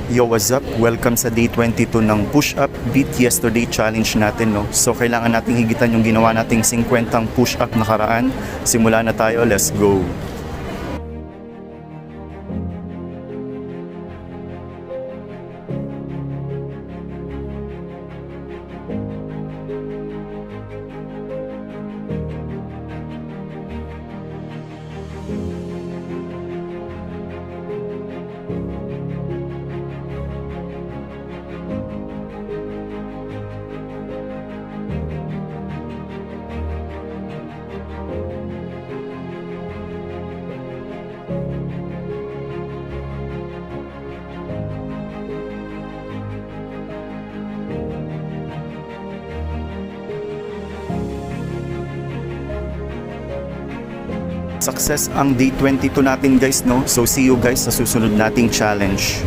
Yo, what's up? Welcome sa day 22 ng push-up beat yesterday challenge natin, no? So, kailangan nating higitan yung ginawa nating 50 push-up nakaraan. Simula na tayo, let's go! Success ang day 22 natin guys, no? So see you guys sa susunod nating challenge.